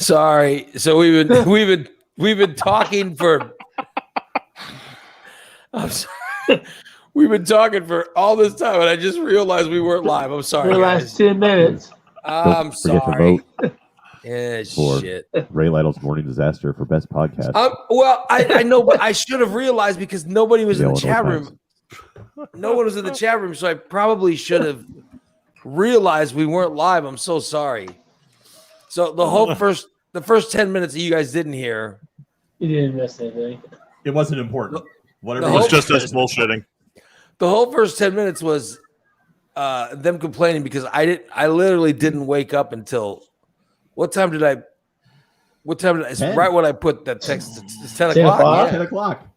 Sorry. So we've been talking for. I'm sorry. We've been talking for all this time, and I just realized we weren't live. I'm sorry, The guys. last 10 minutes. I'm Don't forget sorry. to vote Yeah, for shit. Ray Lytle's Morning Disaster for best podcast. Well, I know, but I should have realized because nobody was in the Illinois chat Times. room. No one was in the chat room, so I probably should have realized we weren't live. I'm so sorry. So the first 10 minutes that you guys didn't hear. You didn't miss anything. It wasn't important. Whatever. The It was whole- just us bullshitting. The whole first 10 minutes was them complaining because I literally didn't wake up until what time did I? It's 10. right when I put that text. It's 10 10 o'clock. o'clock? Yeah. 10 o'clock.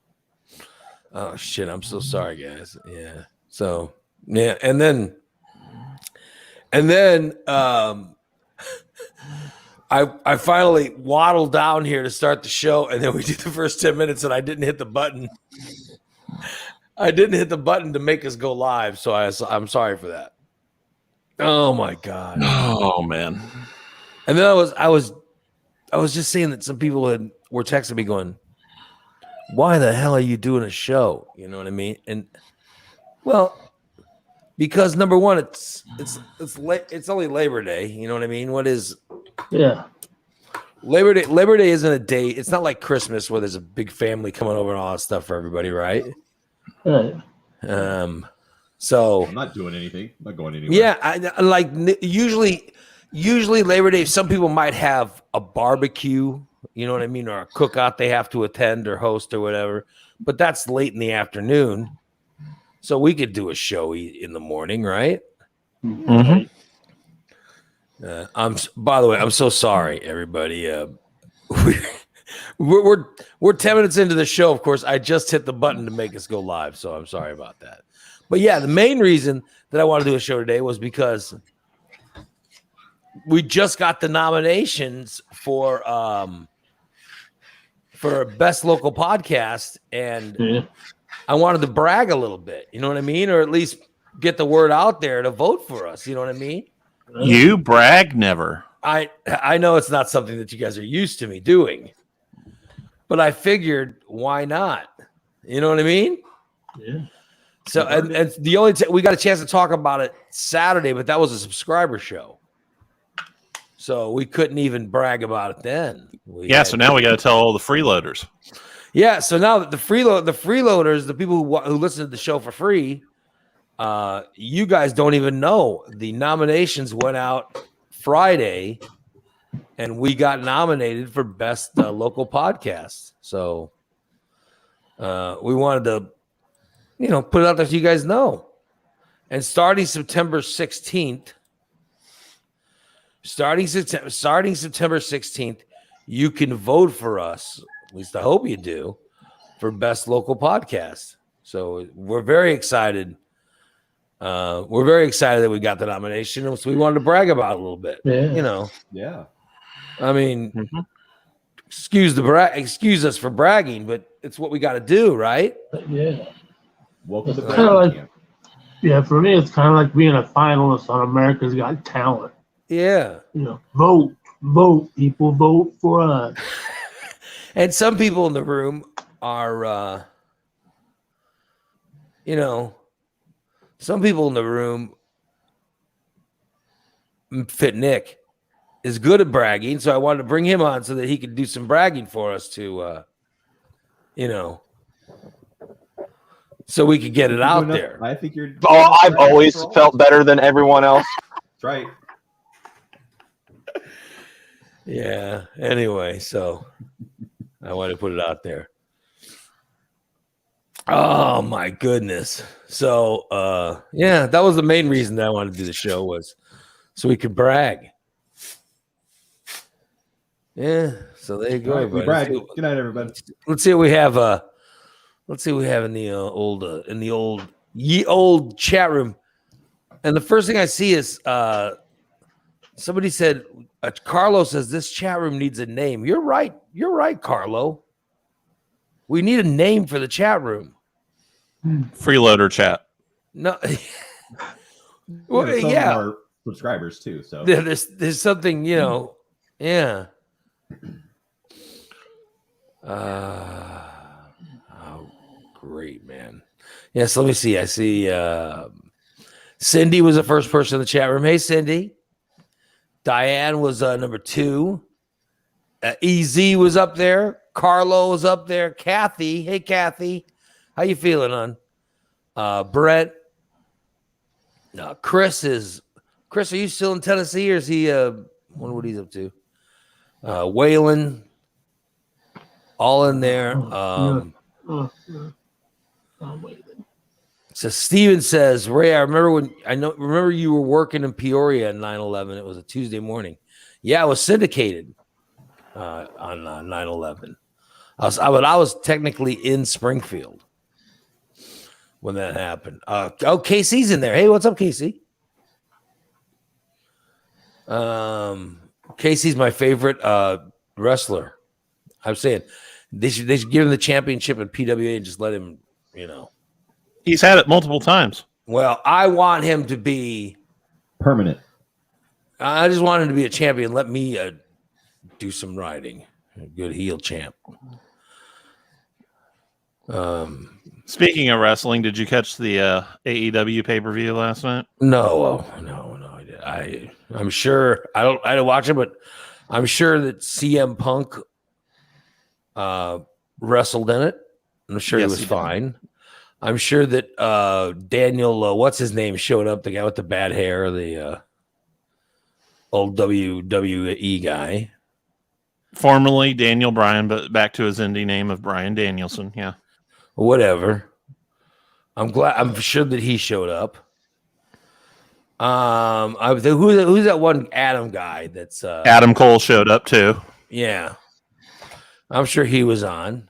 Oh shit! I'm so sorry, guys. Yeah. So yeah, and then I finally waddled down here to start the show, and then we did the first 10 minutes, and I didn't hit the button. I didn't hit the button to make us go live, so I'm sorry for that. Oh my god! Oh man. And then I was just saying that some people were texting me going, "Why the hell are you doing a show?" You know what I mean? And well, because number one, it's only Labor Day. You know what I mean? What is Yeah. Labor Day? Labor Day isn't a day. It's not like Christmas where there's a big family coming over and all that stuff for everybody, right? Right. So I'm not doing anything. I'm not going anywhere. yeah, I like usually Labor Day. Some people might have a barbecue, you know what I mean, or a cookout they have to attend or host or whatever. But that's late in the afternoon, so we could do a show in the morning, right? Mm-hmm. By the way, I'm so sorry, everybody. We're 10 minutes into the show. Of course, I just hit the button to make us go live, so I'm sorry about that. But yeah, the main reason that I want to do a show today was because we just got the nominations for best local podcast, and Yeah. I wanted to brag a little bit. You know what I mean, or at least get the word out there to vote for us. You know what I mean? You brag never. I know it's not something that you guys are used to me doing, but I figured why not? You know what I mean? Yeah. So and the only we got a chance to talk about it Saturday, but that was a subscriber show, so we couldn't even brag about it then. So now we got to tell all the freeloaders. Yeah, so now that the freeloaders, the people who listen to the show for free, you guys don't even know the nominations went out Friday, and we got nominated for best local podcast. So we wanted to, put it out there so you guys know. And starting September 16th, you can vote for us. At least I hope you do, for best local podcast. So we're very excited. We're very excited that we got the nomination, so we wanted to brag about it a little bit. Yeah. Yeah. I mean, excuse us for bragging, but it's what we got to do, right? Yeah. Welcome to It's kinda like- Camp. Yeah, for me, it's kind of like being a finalist on America's Got Talent. Yeah. Vote, people, vote for us. And some people in the room are, some people in the room, Fit Nick, is good at bragging. So I wanted to bring him on so that he could do some bragging for us to, so we could get it out there. I think you're. Oh, I've always felt better than everyone else. That's right. Yeah. Anyway, so I wanted to put it out there. Oh my goodness. So yeah, that was the main reason that I wanted to do the show, was so we could brag. Yeah. So there you go, All right, we everybody. brag. Good night, everybody. Let's see what we have. Let's see what we have in the old chat room. And the first thing I see is somebody said, Carlo says this chat room needs a name. You're right, Carlo. We need a name for the chat room. Freeloader chat. No, well, Some yeah. of our subscribers too. So There's something, yeah. Oh, great, man. Yes, let me see. I see Cindy was the first person in the chat room. Hey, Cindy. Diane was number 2. EZ was up there. Carlo was up there. Kathy. Hey, Kathy. How you feeling, hon? Brett. Chris, are you still in Tennessee, or is he wonder what he's up to? Waylon. All in there. So Steven says, Ray, I remember you were working in Peoria on 9/11. It was a Tuesday morning. Yeah, it was syndicated on 9/11. I was technically in Springfield when that happened. Casey's in there. Hey, what's up, Casey? Casey's my favorite wrestler. I'm saying they should give him the championship at PWA and just let him, He's had it multiple times. Well, I want him to be Permanent. I just want him to be a champion. Let me do some riding. A good heel champ. Speaking of wrestling, did you catch the AEW pay-per-view last night? No, I did. I'm sure I didn't watch it, but I'm sure that CM Punk wrestled in it. I'm sure Yes, he was he did. fine. I'm sure that Daniel, what's his name, showed up. The guy with the bad hair, the old WWE guy. Formerly Daniel Bryan, but back to his indie name of Bryan Danielson. Yeah. Whatever. I'm sure that he showed up. Who's that one Adam guy that's Adam Cole showed up too. yeah. I'm sure he was on.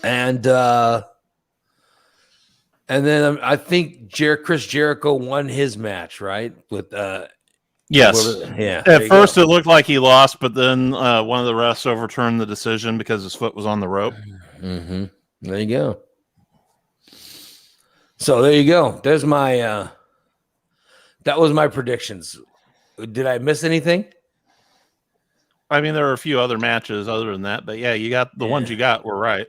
And then I think Chris Jericho won his match, right? With Yes. yeah. there At you first, go. it looked like he lost, but then one of the refs overturned the decision because his foot was on the rope. Mm-hmm. There you go. So there you go. There's my that was my predictions. Did I miss anything? I mean, there are a few other matches other than that, but yeah, you got the ones you got were right.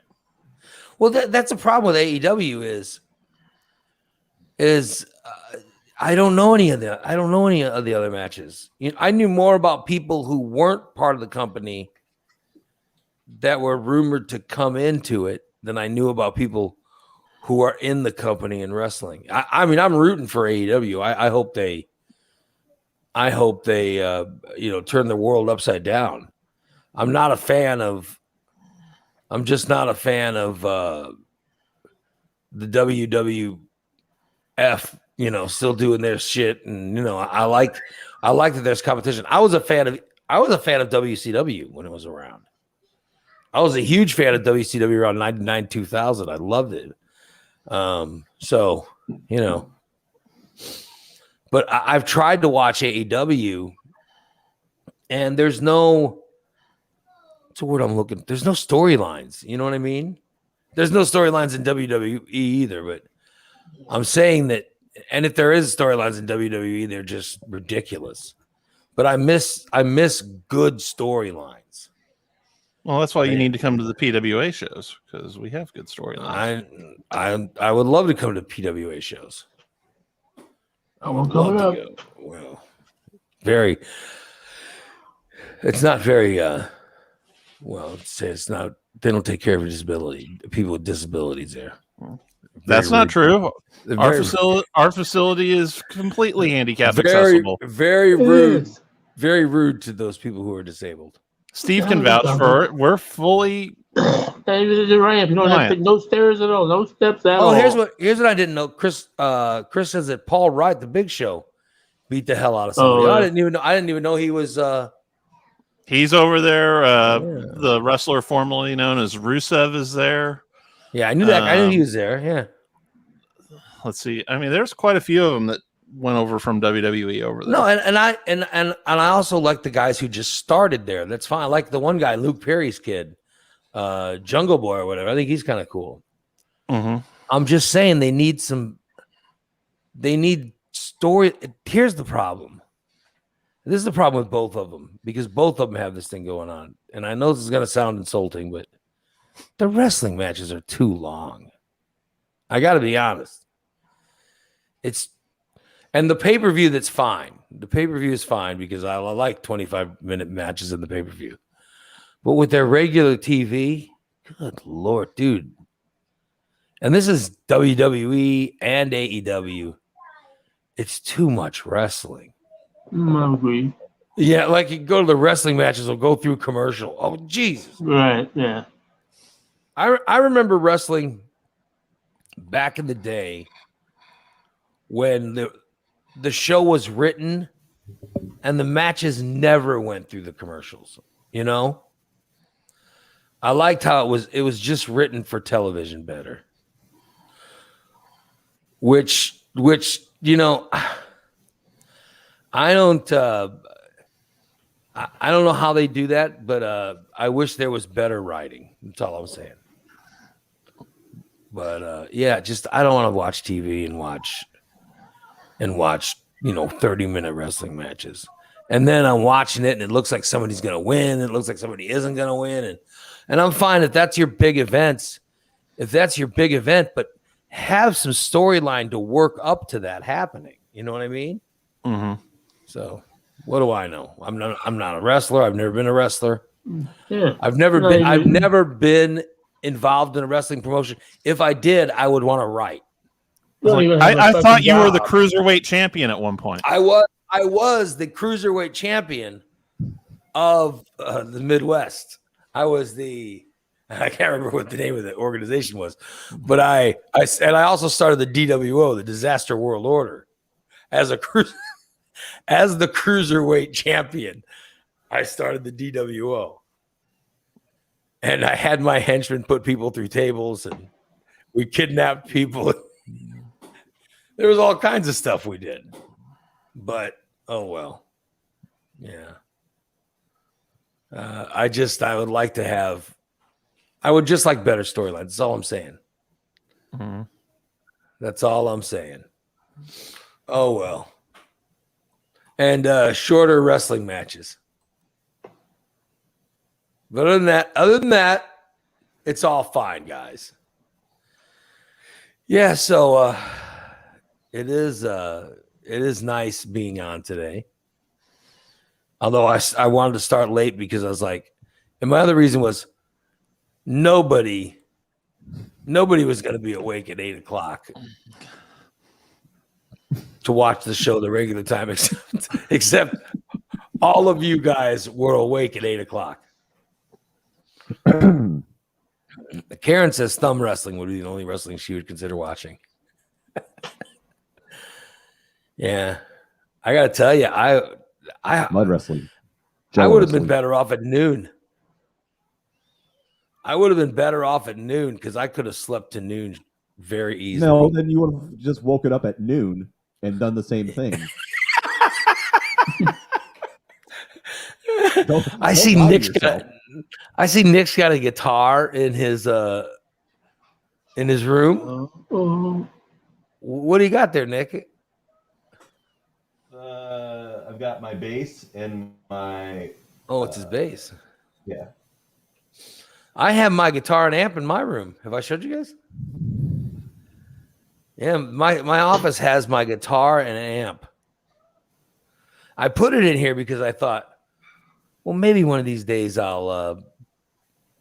Well, that's a problem with AEW is I don't know any of the other matches. I knew more about people who weren't part of the company that were rumored to come into it than I knew about people who are in the company and wrestling. I mean, I'm rooting for AEW. I hope they turn the world upside down. I'm just not a fan of the WWF, still doing their shit. And, I like that there's competition. I was a fan of WCW when it was around. I was a huge fan of WCW around 99, 2000. I loved it. But I've tried to watch AEW and there's no, what's the word I'm looking? There's no storylines. You know what I mean? There's no storylines in WWE either, but I'm saying that, and if there is storylines in WWE, they're just ridiculous. But I miss good storylines. Well, that's why you need to come to the PWA shows because we have good storylines. I would love to come to PWA shows. I will coming up. Well, it's not very it's not, they don't take care of people with disabilities there. That's not true. Very Our facility is completely handicap very, accessible. very It rude. is. Very rude to those people who are disabled. Steve can vouch for it. We're fully There's a ramp. You don't have to, no stairs at all, no steps at all. Oh, here's what I didn't know. Chris says that Paul Wright, the Big Show, beat the hell out of somebody. Oh, I yeah. didn't even know he was. He's over there. The wrestler formerly known as Rusev is there. Yeah, I knew that. I knew he was there. Yeah. Let's see. I mean, there's quite a few of them that went over from WWE over there. No, and I also like the guys who just started there. That's fine. I like the one guy, Luke Perry's kid, Jungle Boy or whatever. I think he's kind of cool. Mm-hmm. I'm just saying they need story. Here's the problem. This is the problem with both of them because both of them have this thing going on. And I know this is going to sound insulting, but the wrestling matches are too long. I got to be honest. And the pay-per-view, that's fine. The pay-per-view is fine because I like 25-minute matches in the pay-per-view. But with their regular TV, good Lord, dude. And this is WWE and AEW. It's too much wrestling. I agree. Yeah, like you go to the wrestling matches, will go through commercial. Oh, Jesus. Right, yeah. I remember wrestling back in the day when the show was written and the matches never went through the commercials, you know? I liked how it was just written for television better. Which you know, I don't know how they do that, but I wish there was better writing. That's all I'm saying. But yeah, just I don't want to watch TV and watch 30-minute wrestling matches. And then I'm watching it and it looks like somebody's gonna win, and it looks like somebody isn't gonna win. And I'm fine if that's your big events, but have some storyline to work up to that happening. You know what I mean? Mm-hmm. So what do I know? I'm not a wrestler. I've never been a wrestler. Yeah. I've never been involved in a wrestling promotion. If I did, I would want to write. I thought you were the cruiserweight champion at one point. I was the cruiserweight champion of the Midwest. I can't remember what the name of the organization was, but I also started the DWO, the Disaster World Order, as the cruiserweight champion. I started the DWO, and I had my henchmen put people through tables, and we kidnapped people. There was all kinds of stuff we did, but oh well, yeah. I would just like better storylines. That's all I'm saying. Mm-hmm. That's all I'm saying. Oh well. And shorter wrestling matches. But other than that, it's all fine, guys. Yeah, so it is nice being on today. Although I wanted to start late because I was like, and my other reason was nobody was going to be awake at 8:00 to watch the show the regular time, except all of you guys were awake at 8:00. Karen says thumb wrestling would be the only wrestling she would consider watching. Yeah, I got to tell you, Mud wrestling. I Jello would have been wrestling. better off at noon. Because I could have slept to noon very easily. No, then you would have just woken up at noon and done the same thing. I see Nick's got a guitar in his room. What do you got there, Nick? I've got my bass and my. Oh, it's his bass. Yeah. I have my guitar and amp in my room. Have I showed you guys? Yeah, my office has my guitar and amp. I put it in here because I thought, well, maybe one of these days I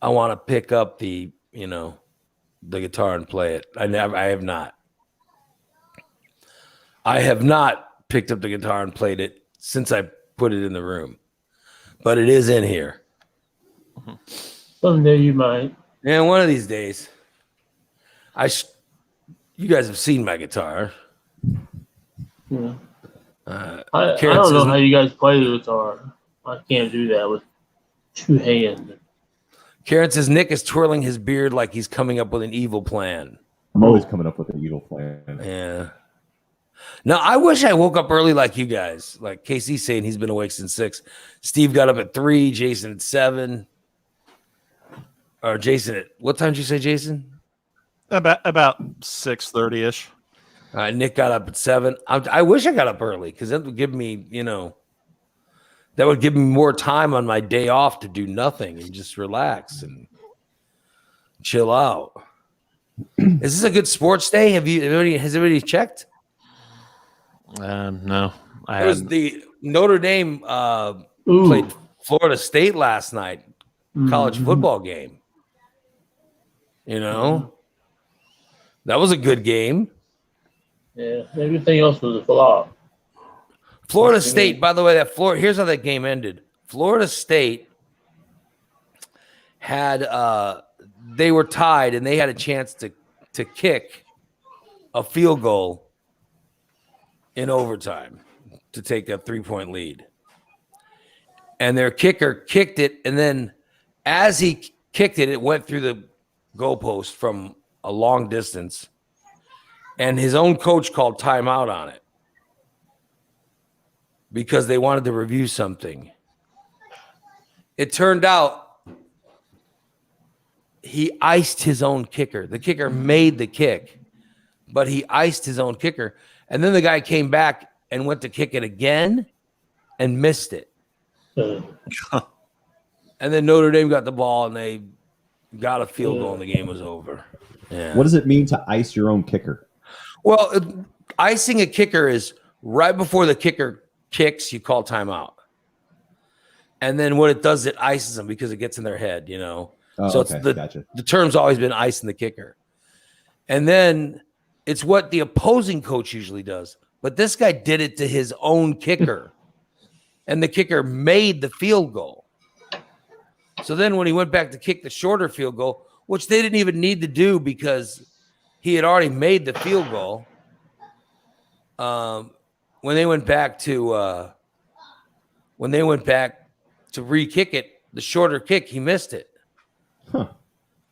want to pick up the guitar and play it. I have not. I have not picked up the guitar and played it since I put it in the room, but it is in here. Someday you might. And one of these days, you guys have seen my guitar. Yeah. I Karen don't know says- how you guys play the guitar. I can't do that with two hands. Karen says Nick is twirling his beard like he's coming up with an evil plan. I'm always coming up with an evil plan. Yeah. Now, I wish I woke up early like you guys. Like KC's saying he's been awake since 6. Steve got up at 3. Jason at 7. Or Jason at what time did you say, Jason? About 6:30 ish. Nick got up at 7. I wish I got up early because that would give me, That would give me more time on my day off to do nothing and just relax and chill out. Is this a good sports day? Has everybody checked? No, I It was hadn't. the Notre Dame Ooh. played Florida State last night, college Mhm. football game. You know, that was a good game. Yeah, everything else was a flop. Florida What's the State, game? by the way, here's how that game ended. Florida State had they were tied and they had a chance to kick a field goal in overtime to take a 3-point lead. And their kicker kicked it, and then as he kicked it, it went through the goalpost from a long distance. And his own coach called timeout on it because they wanted to review something. It turned out he iced his own kicker. The kicker made the kick, but he iced his own kicker. And then the guy came back and went to kick it again and missed it. And then Notre Dame got the ball and they got a field goal and the game was over. Yeah. What does it mean to ice your own kicker? Well, icing a kicker is right before the kicker kicks, you call timeout. And then what it does, it ices them because it gets in their head, you know. Oh, So okay, it's gotcha. the term's always been icing the kicker. And then it's what the opposing coach usually does. But this guy did it to his own kicker. And the kicker made the field goal. So then when he went back to kick the shorter field goal, which they didn't even need to do because he had already made the field goal. When they went back to re-kick it, the shorter kick, he missed it. Huh.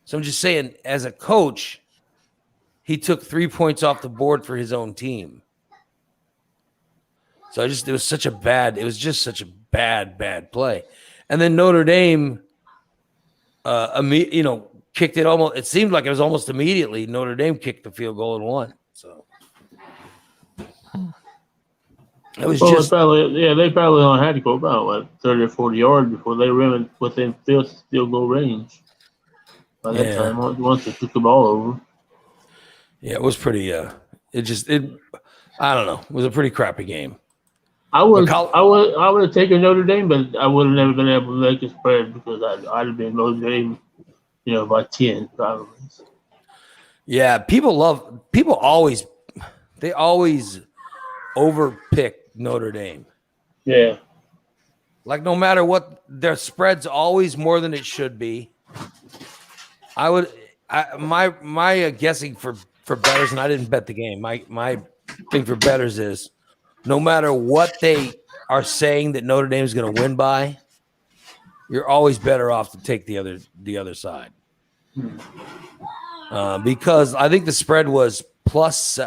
So I'm just saying, as a coach, he took 3 points off the board for his own team. So it was just such a bad play. And then Notre Dame, kicked it almost. It seemed like it was almost immediately. Notre Dame kicked the field goal and won. So it was Well, just they probably only had to go about 30 or 40 yards before they were within field goal range. By that Yeah. time, once they took the ball over. yeah, it was pretty. I don't know. It was a pretty crappy game. I would Well, have taken Notre Dame, but I would have never been able to make a spread because I'd have been Notre Dame, by 10 probably. Yeah, people always overpick Notre Dame. Yeah. Like no matter what, their spread's always more than it should be. My guessing for bettors, and I didn't bet the game. My thing for bettors is no matter what they are saying that Notre Dame is going to win by, you're always better off to take the other side. Because I think the spread was plus.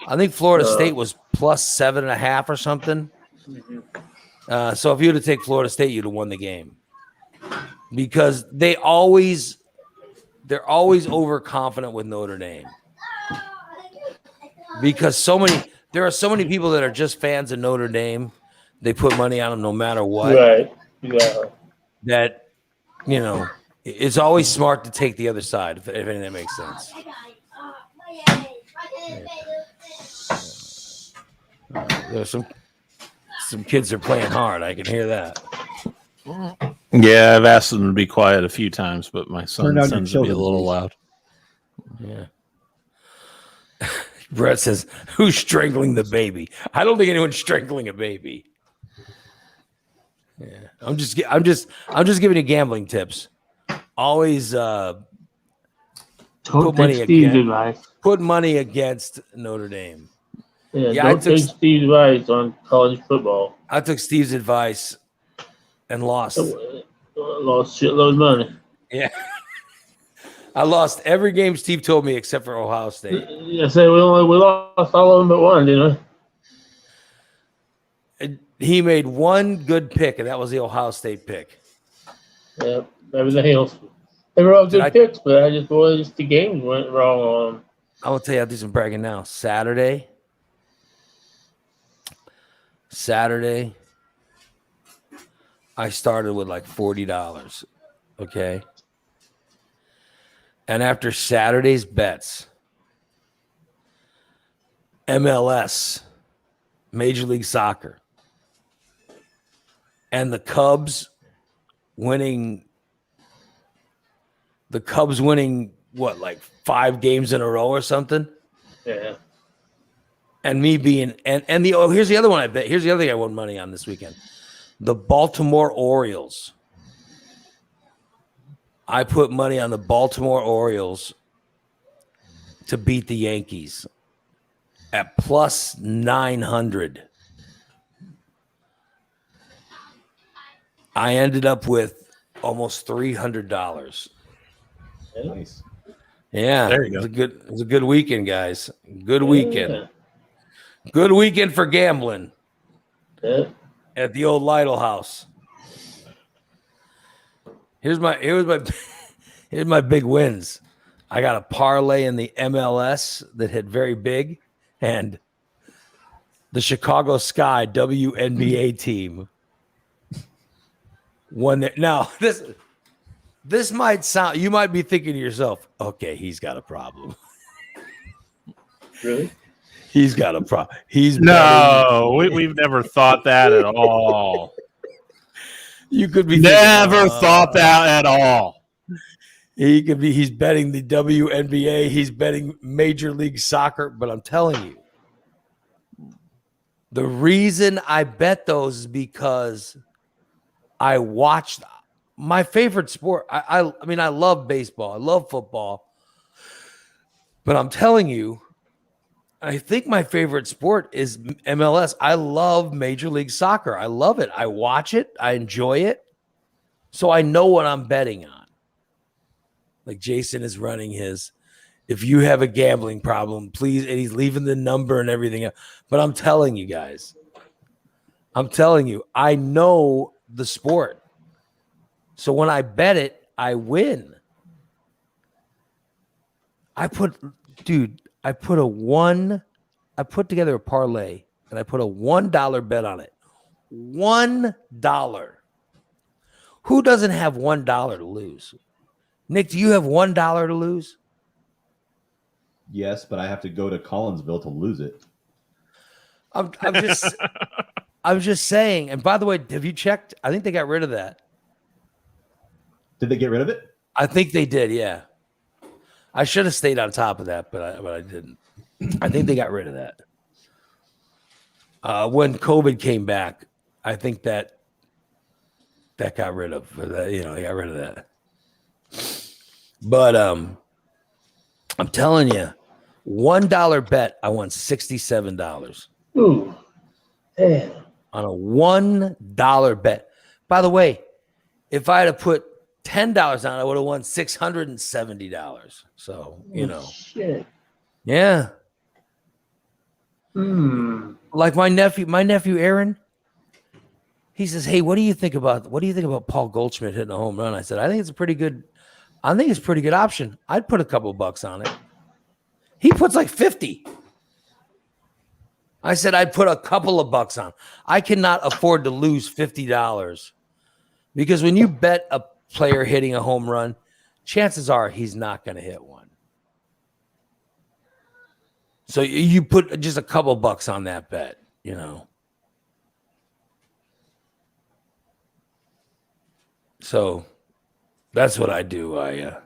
I think Florida State was plus 7.5 or something. So if you were to take Florida State, you'd have won the game because they're always overconfident with Notre Dame because there are so many people that are just fans of Notre Dame. They put money on them no matter what. Right. Yeah. That it's always smart to take the other side if anything that makes sense. There's some kids are playing hard. I can hear that. Yeah, I've asked them to be quiet a few times, but my son Turn down your tends to be a children, little please. loud. Yeah. Brett says, "Who's strangling the baby?" I don't think anyone's strangling a baby. Yeah, I'm just giving you gambling tips. Always Don't Put money take Steve's again. advice. put money against Notre Dame. Yeah, I don't took- take Steve's advice on college football. I took Steve's advice and lost. Lost shitload of money. Yeah. I lost every game Steve told me except for Ohio State. I say we lost all of them but one, didn't He made one good pick, and that was the Ohio State pick. we? Yeah, everything else. They were all good I- picks, but just the games went wrong on them. I will tell you, I'll do some bragging now. Saturday. I started with like $40. Okay. And after Saturday's bets, MLS, Major League Soccer, and the Cubs winning what, like 5 games in a row or something? Yeah. And me being here's the other one I bet. Here's the other thing I won money on this weekend. The Baltimore Orioles. I put money on the Baltimore Orioles to beat the Yankees at plus 900. I ended up with almost $300. Nice. Yeah, There you go. It was a good weekend, guys. Good weekend. Good weekend for gambling Yeah. at the old Lytle house. Here's my here's my big wins. I got a parlay in the MLS that hit very big, and the Chicago Sky WNBA team won there. Now this might sound, you might be thinking to yourself, okay, he's got a problem. Really? He's got a problem. He's No, we've never thought that at all. You could be Never thinking, thought that at all. he could be. He's betting the WNBA. He's betting Major League Soccer. But I'm telling you, the reason I bet those is because I watched my favorite sport. I mean, I love baseball. I love football. But I'm telling you, I think my favorite sport is MLS. I love Major League Soccer. I love it. I watch it. I enjoy it. So I know what I'm betting on. Like Jason is running his. If you have a gambling problem, please, and he's leaving the number and everything else. But I'm telling you guys, I know the sport. So when I bet it, I win. I put together a parlay and I put a $1 bet on it. $1. Who doesn't have $1 to lose? Nick, do you have $1 to lose? Yes, but I have to go to Collinsville to lose it. I'm just saying. And by the way, have you checked? I think they got rid of that. Did they get rid of it? I think they did, yeah. I should have stayed on top of that, but I didn't. I think they got rid of that. When COVID came back, I think that got rid of. They got rid of that. But I'm telling you, $1 bet, I won $67 Ooh. Damn. on a $1 bet. By the way, if I had put $10 on, I would have won $670. So Shit. yeah. Like my nephew Aaron, he says, "Hey, what do you think about Paul Goldschmidt hitting a home run?" I said, "I think it's a pretty good option. I'd put a couple bucks on it." He puts like 50. I said, "I'd put a couple of bucks on." I cannot afford to lose $50 because when you bet a player hitting a home run, chances are he's not going to hit one. So you put just a couple bucks on that bet, So that's what I do. I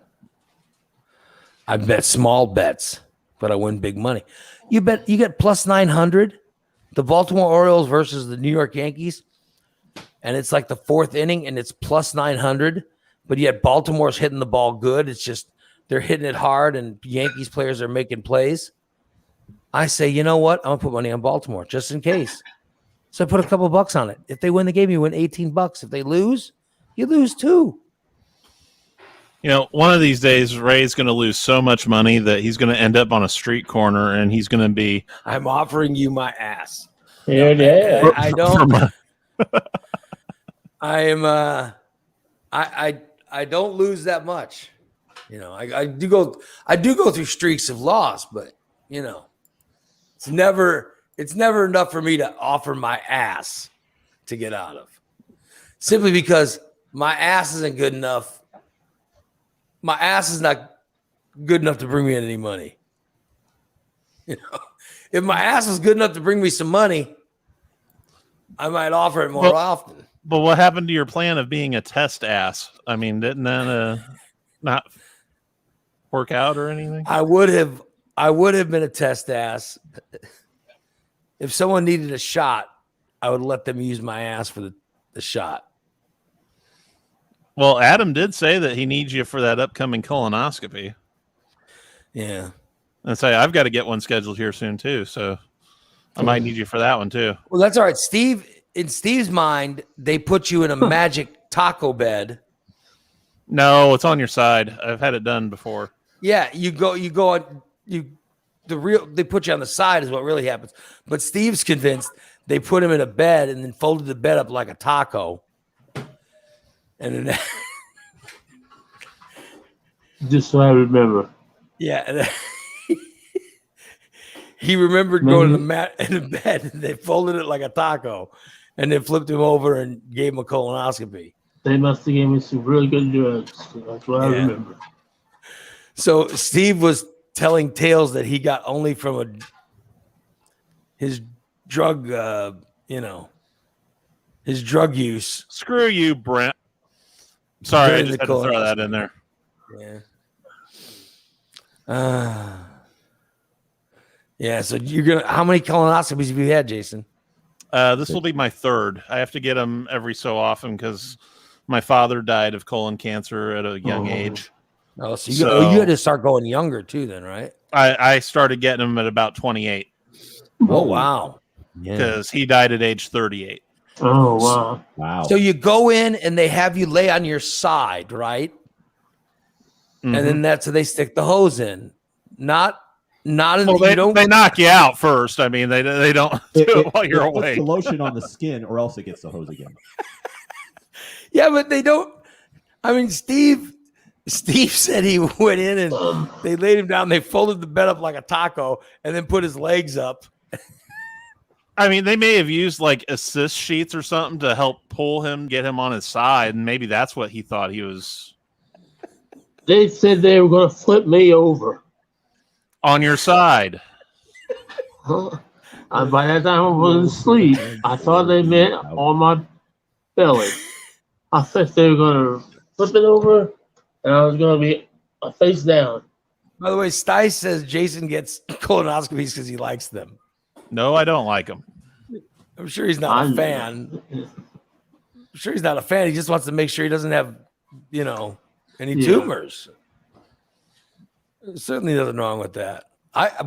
bet small bets, but I win big money. You get plus 900, the Baltimore Orioles versus the New York Yankees, and it's like the 4th inning, and it's plus 900, but yet Baltimore's hitting the ball good. It's just they're hitting it hard, and Yankees players are making plays. I say, you know what? I'm gonna put money on Baltimore just in case. So I put a couple bucks on it. If they win the game, you win $18. If they lose, you lose too. One of these days, Ray's going to lose so much money that he's going to end up on a street corner, and he's going to be. I'm offering you my ass. Yeah. I don't. I am. I don't lose that much. I do go through streaks of loss, but it's never enough for me to offer my ass to get out of. simply because my ass isn't good enough. My ass is not good enough to bring me in any money. You know, if my ass was good enough to bring me some money, I might offer it more Well- often. But what happened to your plan of being a test ass? I mean, didn't that not work out or anything? I would have been a test ass. If someone needed a shot, I would let them use my ass for the shot. Well, Adam did say that he needs you for that upcoming colonoscopy. Yeah. And say I've got to get one scheduled here soon too, so I might need you for that one too. Well, that's all right. Steve, in Steve's mind, they put you in a magic taco bed. No, it's on your side. I've had it done before. Yeah, they put you on the side is what really happens. But Steve's convinced they put him in a bed and then folded the bed up like a taco. And then Just so I remember. yeah, and he remembered going to the mat in the bed and they folded it like a taco and then flipped him over and gave him a colonoscopy. They must have given me some really good drugs. That's what I Yeah. remember. So Steve was telling tales that he got only from his drug, his drug use. Screw you, Brent. Sorry, I During just the had to throw that in there. Yeah. Yeah. So how many colonoscopies have you had, Jason? This will be my third. I have to get them every so often because my father died of colon cancer at a young age. Oh, so So- you had to start going younger too, then, right? I started getting them at about 28 Oh, wow. Yeah. because he died at age 38. Oh, wow. Wow. So you go in and they have you lay on your side, right? Mhm. And then that's so they stick the hose in. Not in Well, you don't they knock you out first. I mean, they don't do it while you're it puts awake. the lotion on the skin, or else it gets the hose again. Yeah, but they don't. I mean, Steve said he went in and they laid him down. They folded the bed up like a taco and then put his legs up. I mean, they may have used like assist sheets or something to help pull him, get him on his side, and maybe that's what he thought he was They said they were going to flip me over. on your side. Huh? By that time I was asleep. I thought they meant on my belly. I thought they were going to flip it over, and I was going to be face down. By the way, Stice says Jason gets colonoscopies because he likes them. No, I don't like him. I'm sure he's not a fan. I'm sure he's not a fan. He just wants to make sure he doesn't have, any Yeah. tumors. There's certainly nothing wrong with that.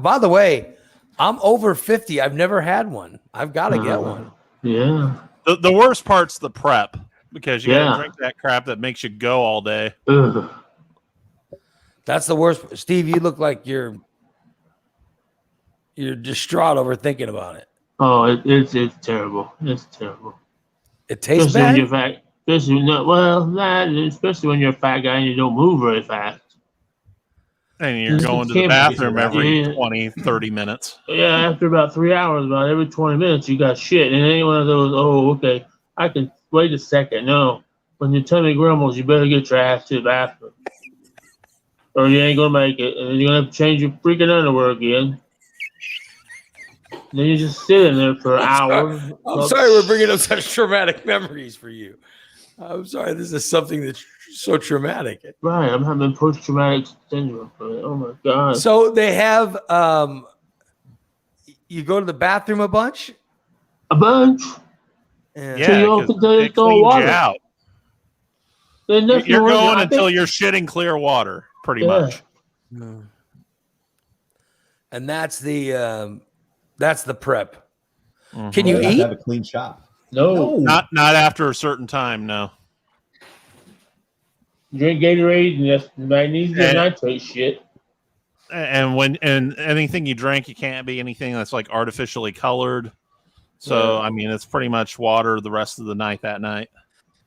By the way, I'm over 50. I've never had one. I've got to get one. Yeah. The worst part's the prep because you Yeah. gotta drink that crap that makes you go all day. Ugh. That's the worst. Steve, you look like you're distraught over thinking about it. Oh, it's terrible. It's terrible. It tastes Especially when bad. you're fat. Especially when you're a fat guy and you don't move very fast. And you're You going to the can't- bathroom every Yeah. 20, 30 minutes. Yeah, after about 3 hours, about every 20 minutes, you got shit. And any one of those, okay, I can wait a second. No. When your tummy grumbles, you better get your ass to the bathroom. Or you ain't going to make it. And then you're going to have to change your freaking underwear again. Then you just sit in there for hours. I'm sorry we're bringing up such traumatic memories for you. I'm sorry. This is something that's so traumatic. Right, I'm having post-traumatic syndrome for it. Oh, my God. So they have, you go to the bathroom a bunch? A bunch. Yeah. Yeah, you 'cause don't go it cleans water. you out. Then that's You're the one going I until think- you're shitting clear water, pretty Yeah. much. And that's the prep. Mhm. Can you You have eat? to have a clean shop. No. Not after a certain time, no. Drink Gatorade and that's magnesium And- nitrate shit. And anything you drink, you can't be anything that's like artificially colored. So Yeah. I mean, it's pretty much water the rest of the night that night.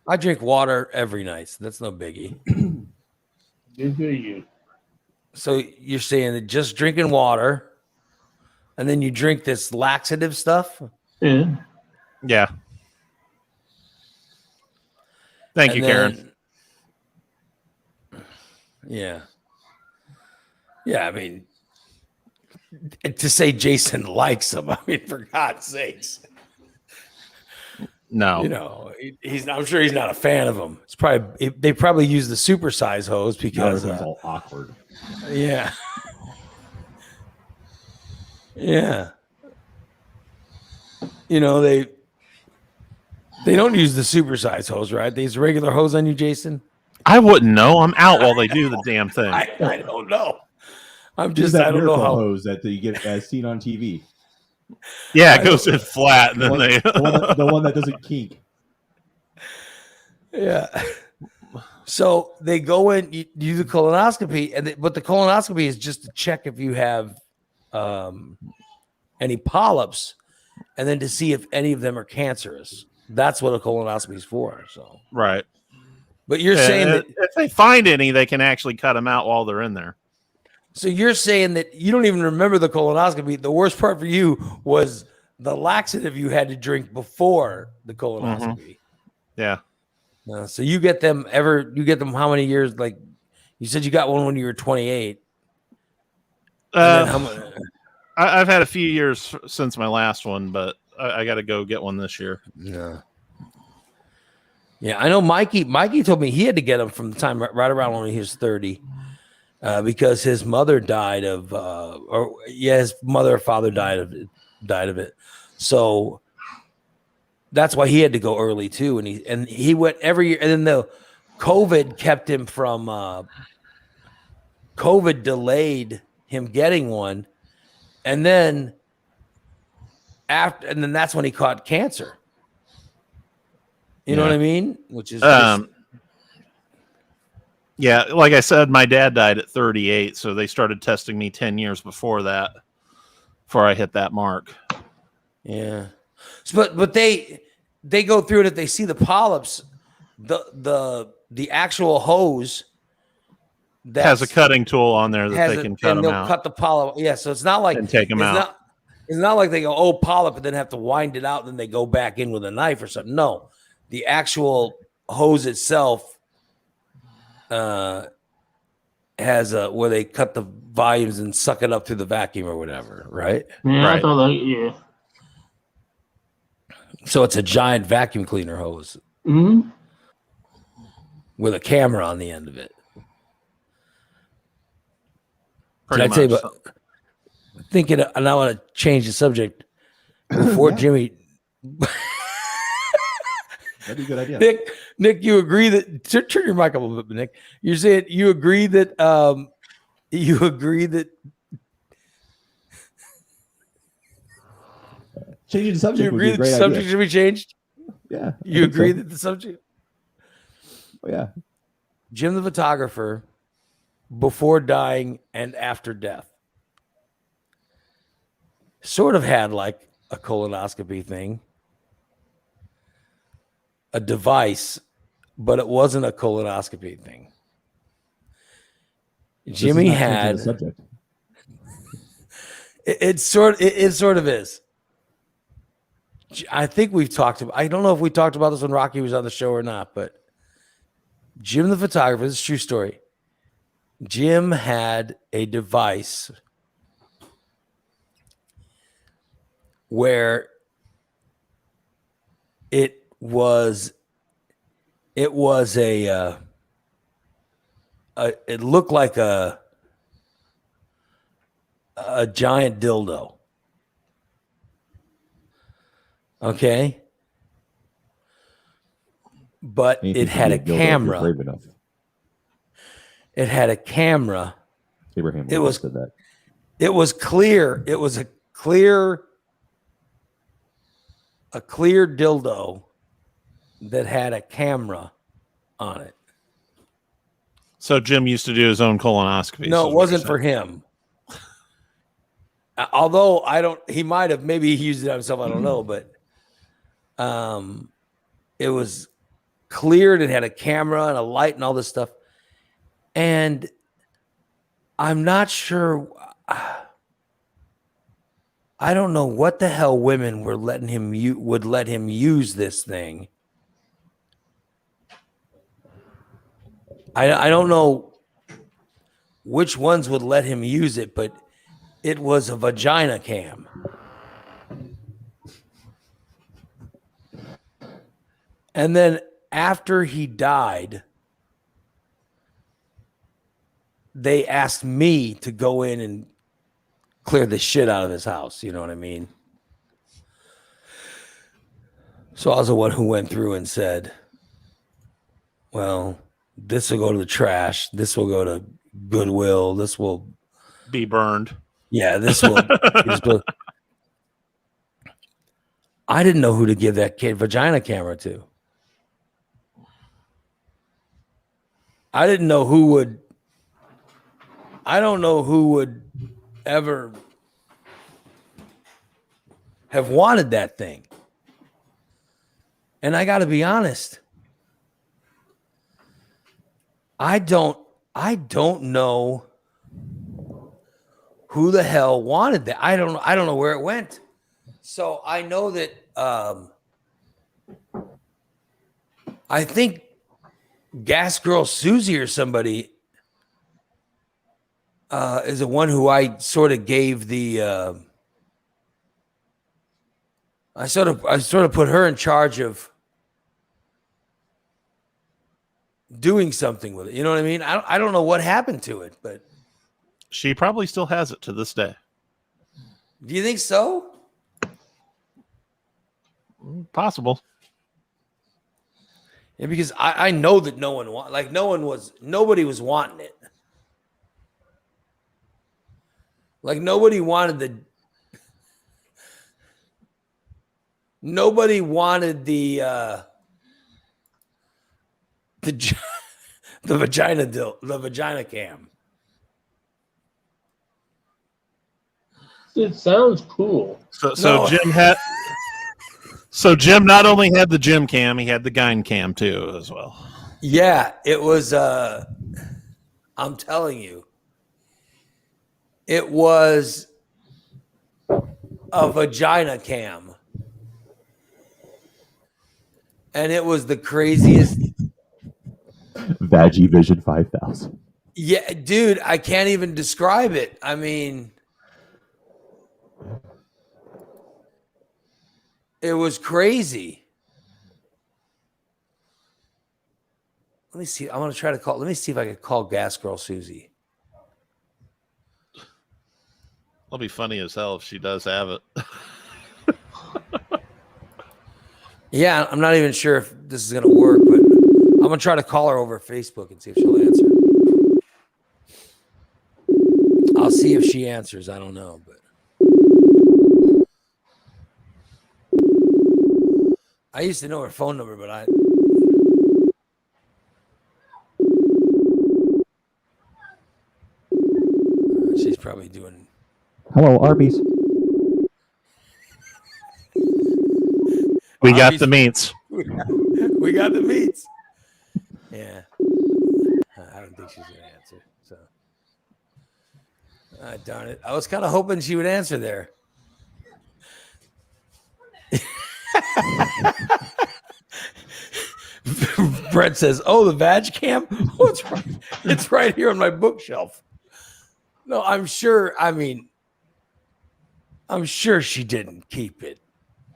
I drink water every night. So that's no biggie. Good for you. So you're saying that just drinking water and then you drink this laxative stuff? Yeah. Yeah. Thank you, Karen. Yeah. Yeah, I mean, to say Jason likes him, I mean, for God's sakes. No. You know, he's. I'm sure he's not a fan of him. It's probably they probably use the supersize hose because Everything's all awkward. yeah, yeah. You know they don't use the supersize hose, right? They use regular hose on you, Jason. I wouldn't know. I'm out while they do the damn thing. I don't know. I'm Just just that I don't know miracle how. hose that you get as seen on TV. Yeah, it goes in flat, and then The one that doesn't kink. Yeah. So they go in, you do the colonoscopy, but the colonoscopy is just to check if you have any polyps, and then to see if any of them are cancerous. That's what a colonoscopy is for. So, right. but you're saying that. If they find any, they can actually cut them out while they're in there. So you're saying that you don't even remember the colonoscopy. The worst part for you was the laxative you had to drink before the colonoscopy. Yeah. So you get them how many years? Like you said, you got one when you were 28. I've had a few years since my last one, but I got to go get one this year. Yeah. Yeah, I know Mikey told me he had to get them from the time right around when he was 30. Because his mother died of his mother or father died of it. So that's why he had to go early too. And he went every year, and then the COVID kept him from COVID delayed him getting one. And then that's when he caught cancer. You know what I mean? Which is yeah, like I said, my dad died at 38, so they started testing me 10 years before that, before I hit that mark. Yeah, but they go through it if they see the polyps, the actual hose that has a cutting tool on there that they can cut them out. Cut the polyp. Yeah, so it's not like and take them out. It's not like they go, oh, polyp, and then have to wind it out, and then they go back in with a knife or something. No, the actual hose itself has where they cut the volumes and suck it up through the vacuum or whatever, right? Yeah, Right. I thought yeah. So it's a giant vacuum cleaner hose Mm-hmm. with a camera on the end of it. Pretty Did I tell you much. about thinking? And I want to change the subject before Jimmy. That'd be a good idea. Nick, you agree that turn your mic up a little bit, Nick. You're saying you agree that Changing the subject you would be agree a that the great subject idea. should be changed? Yeah. You agree that the subject Oh, yeah. Jim the photographer before dying and after death sort of had like a colonoscopy thing, a device, but it wasn't a colonoscopy thing. Jimmy This is not changing had the subject. it sort of is. I think we've talked about, I don't know if we talked about this when Rocky was on the show or not, but Jim the photographer, this is a true story. Jim had a device where it was a it looked like a giant dildo. Okay. But Anything it had a to be a dildo if you're camera. brave enough. It had a camera. Abraham It Lincoln was- said that. It was clear. It was a clear dildo that had a camera on it. So Jim used to do his own colonoscopy. No, it wasn't for him. Although he might have, maybe he used it himself. I don't know, but it was cleared. It had a camera and a light and all this stuff. And I'm not sure. I don't know what the hell women were would let him use this thing. I don't know which ones would let him use it, but it was a vagina cam. And then after he died, they asked me to go in and clear the shit out of his house. You know what I mean? So I was the one who went through and said, well, this will go to the trash. This will go to Goodwill. This will Be burned. Yeah, this will. I didn't know who to give that kid vagina camera to. I didn't know who would. I don't know who would ever have wanted that thing. And I got to be honest. I don't know who the hell wanted that. I don't know where it went. So I know that I think Gas Girl Susie or somebody is the one who I sort of gave the I sort of put her in charge of doing something with it. You know what I mean? I don't know what happened to it, but She probably still has it to this day. do you think so? Possible. Yeah, because I know that nobody was wanting it. Like nobody wanted the vagina cam. It sounds cool. So No. Jim not only had the gym cam, he had the Gyn cam too as well. Yeah, it was I'm telling you. It was a vagina cam. And it was the craziest. Vagi Vision 5000. Yeah, dude, I can't even describe it. I mean, it was crazy. Let me see. I'm going to try to call. Let me see if I can call Gas Girl Susie. It'll be funny as hell if she does have it. Yeah, I'm not even sure if this is going to work, but I'm going to try to call her over Facebook and see if she'll answer. I'll see if she answers. I don't know, but I used to know her phone number, but she's probably doing. Hello, Arby's. We got Arby's- the meats. We got the meats. Yeah. I don't think she's going to answer. So, darn it. I was kind of hoping she would answer there. Brett says, "Oh, the vag cam? Oh, it's right here on my bookshelf." No, I'm sure. I mean, I'm sure she didn't keep it.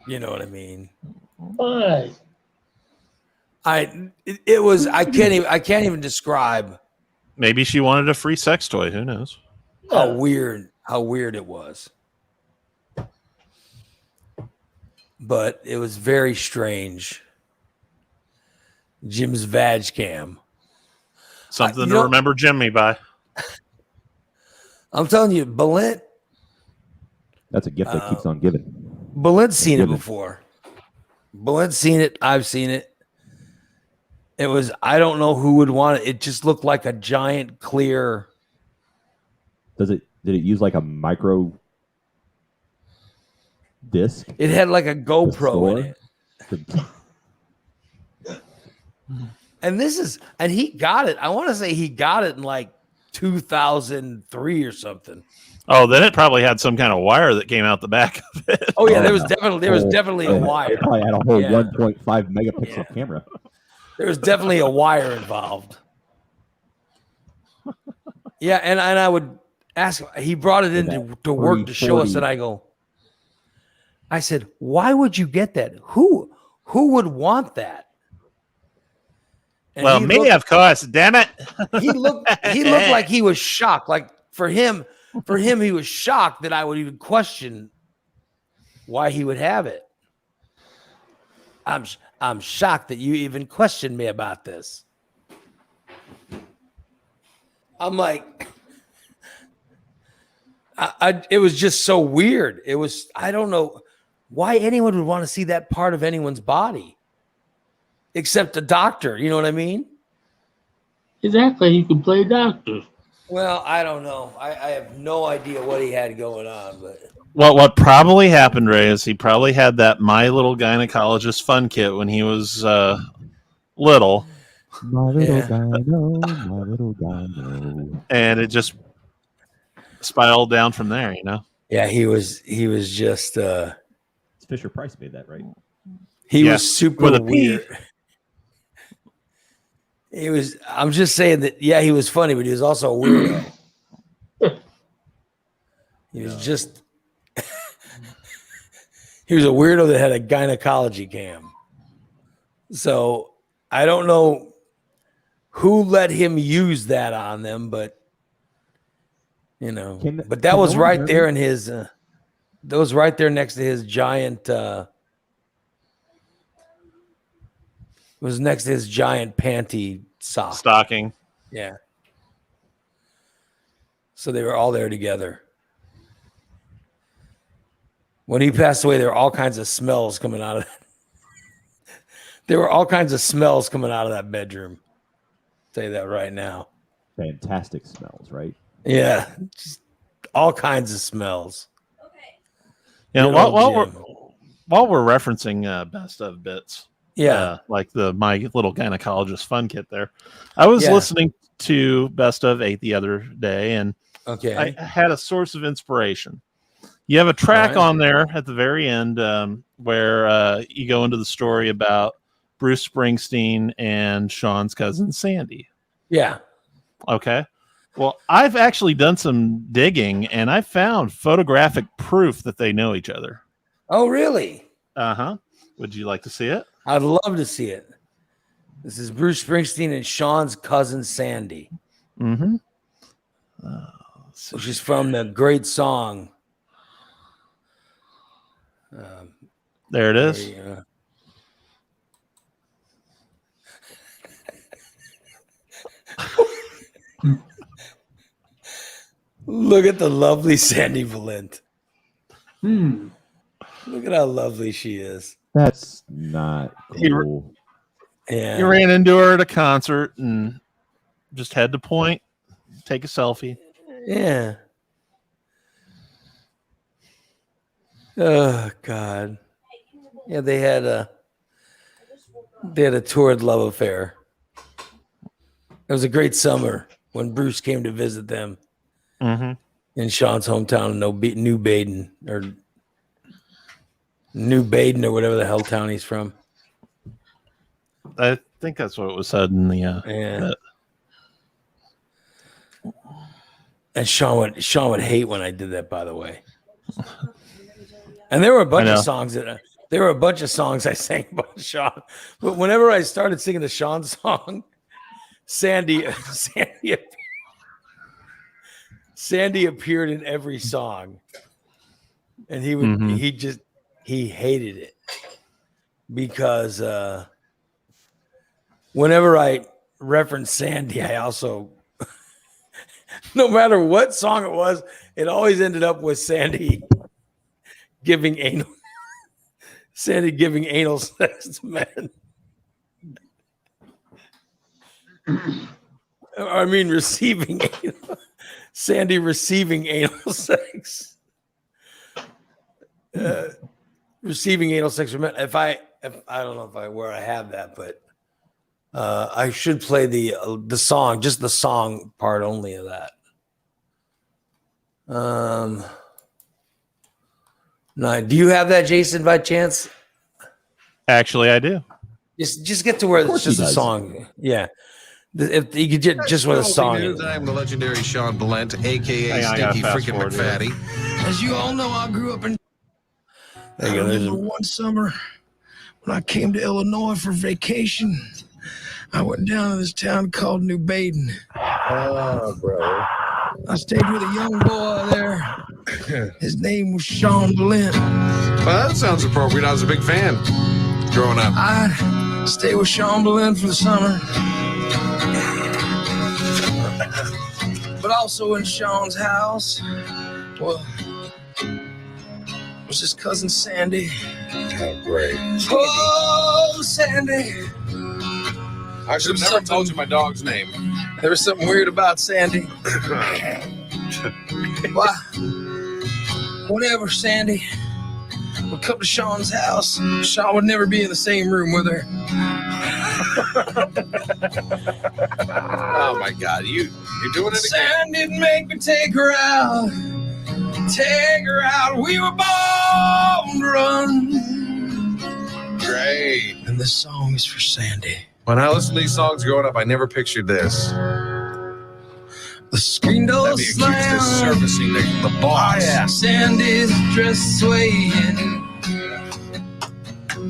You know what I mean? Why? It was. I can't even describe Maybe she wanted a free sex toy. Who knows? how weird it was. But it was very strange. Jim's vag cam. Something you to know- remember Jimmy by. I'm telling you, Balint That's a gift that keeps on giving. Balint's seen it Goodness. before. Balint's seen it. I've seen it. It was. I don't know who would want it. It just looked like a giant clear. Did it use like a micro disc? It had like a GoPro in store? it. And he got it. I want to say he got it in like 2003 or something. Oh, then it probably had some kind of wire that came out the back of it. Oh yeah, Oh, there was definitely a It wire. probably had a whole Yeah. 1.5 megapixel Yeah. camera. There was definitely a wire involved. Yeah, and I would ask. He brought it in to work to show us, 40. and I said, "Why would you get that? Who would want that?" And Well, he me, looked- of course. Damn it. he looked like he was shocked. Like for him, he was shocked that I would even question why he would have it. I'm shocked that you even questioned me about this. I'm like, it was just so weird. It was, I don't know why anyone would want to see that part of anyone's body, except a doctor. You know what I mean? Exactly. You can play doctor. Well, I don't know. I have no idea what he had going on, but Well, what probably happened, Ray, is he probably had that My Little Gynecologist fun kit when he was little, My little Yeah. gyno, my little gyno. and it just spiraled down from there. You know. yeah, he was just Fisher Price made that, right? he Yeah, was super with a P. weird. I'm just saying that, yeah, he was funny, but he was also a weirdo. He was just, he was a weirdo that had a gynecology cam. So I don't know who let him use that on them, but but that can was no one right Mm-hmm. hear there me? in his, that was right there next to his giant, it was next to his giant panty sock. Stocking. Yeah. So they were all there together. When he passed away, there were all kinds of smells coming out of that. There were all kinds of smells coming out of that bedroom. I'll tell you that right now. Fantastic smells, right? Yeah. Just all kinds of smells. You know, Good while, old while Jim. we're referencing best of bits, Yeah. like the My Little Gynecologist fun kit there, I was Yeah. listening to Best of 8 the other day, and Okay. I had a source of inspiration. You have a track All right. on there at the very end where you go into the story about Bruce Springsteen and Sean's cousin Sandy. Yeah. Okay. Well, I've actually done some digging, and I found photographic proof that they know each other. Oh, really? Uh-huh. Would you like to see it? I'd love to see it. This is Bruce Springsteen and Sean's cousin Sandy, Mm-hmm. which is from the great song. There it is. Yeah. Look at the lovely Sandy Valent. Look at how lovely she is. That's not cool. Yeah. You ran into her at a concert and just had to point, take a selfie. Yeah. Oh God. Yeah, they had a torrid love affair. It was a great summer when Bruce came to visit them Mm-hmm. in Sean's hometown in New Baden or New Baden or whatever the hell town he's from. I think that's what it was said in the Yeah. And Sean would hate when I did that, by the way. And there were a bunch I know. of songs I sang about Sean. But whenever I started singing the Sean song, Sandy appeared in every song. And he would Mhm. he hated it. Because whenever I reference Sandy, I also no matter what song it was, it always ended up with Sandy giving anal sex to men. I mean, Sandy receiving anal sex. Receiving anal sex from men. If I don't know where I have that, but I should play the song, just the song part only of that. No, do you have that, Jason, by chance? Actually, I do. Just get to where it's course he just a does. song. Yeah. If you could just with a song. News, I am the legendary Sean Blunt, aka Hang on, I gotta Stinky fast freaking forward here. McFatty. As you all know, I grew up in. There you I go. There's remember a- one summer when I came to Illinois for vacation. I went down to this town called New Baden. Oh, brother. I stayed with a young boy there. His name was Sean Blunt. Well, that sounds appropriate. I was a big fan growing up. I'd stay with Sean Blunt for the summer. But also in Sean's house, well, was his cousin Sandy. Oh, great. Oh, Sandy. I should have never told you my dog's name. There was something weird about Sandy. Why? Whenever Sandy would come to Sean's house, Sean would never be in the same room with her. Oh, my God. You're doing it again. Sandy'd make me take her out. Take her out. We were born to run. Great. And this song is for Sandy. When I listened to these songs growing up, I never pictured this. The screen door That'd be accused of slammed. servicing the boss. Sandy's dress swaying.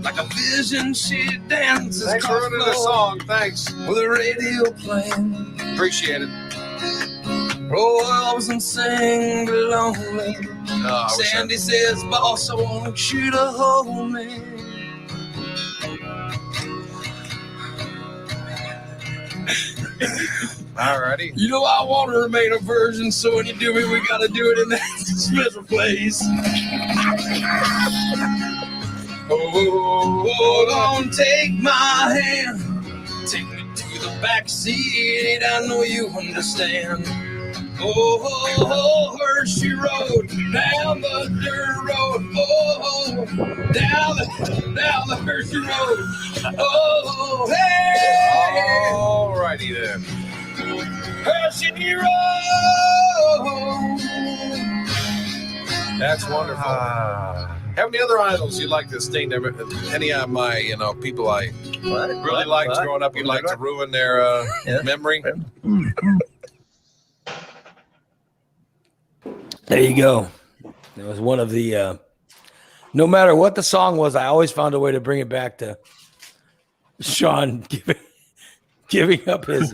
Like a vision, she dances Thanks for across running the the floor song. Thanks. with a radio playing. Appreciate it. Oh, I wasn't single lonely. Oh, I wish I- Sandy says, boss, I want you to hold me. Alrighty. You know I want to remain a virgin, so when you do me, we gotta do it in that special place. Oh, don't take my hand, take me to the back seat. I know you understand. Oh, Hershey Road, down the dirt road. Oh, down the Hershey Road. Oh, hey, Alrighty then. Hershey Road. That's wonderful. Have any other idols you'd like to stain their, any of my, people I really liked growing up, you'd like to ruin their memory? There you go. It was one of the. No matter what the song was, I always found a way to bring it back to Sean giving up his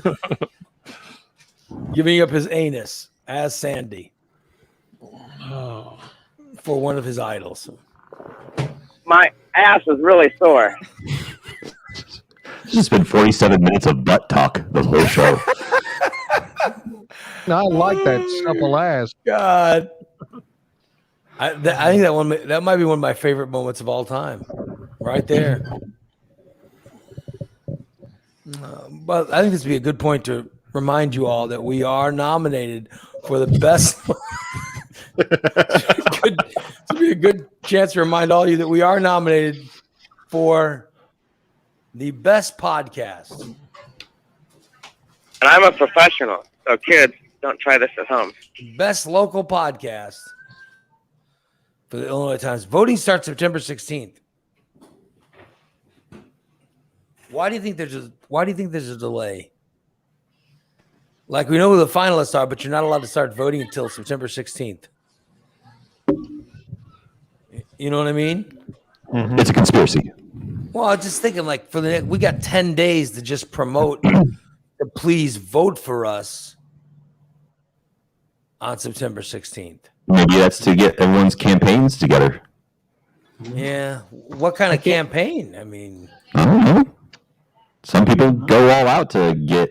anus as Sandy for one of his idols. My ass is really sore. It's just been 47 minutes of butt talk the whole show. I like that supple ass. God, I think that might be one of my favorite moments of all time, right there. But I think this would be a good point to remind you all that we are nominated for the best. This would be a good chance to remind all of you that we are nominated for the best podcast. And I'm a professional, so kids, don't try this at home. Best local podcast for the Illinois Times. Voting starts September 16th. Why do you think there's a delay? Like, we know who the finalists are, but you're not allowed to start voting until September 16th. You know what I mean? It's a conspiracy. Well, I was just thinking, like, we got 10 days to just promote to please vote for us on September 16th. Maybe that's to get everyone's campaigns together. Yeah. What kind of campaign? I mean, I don't know. Some people go all out to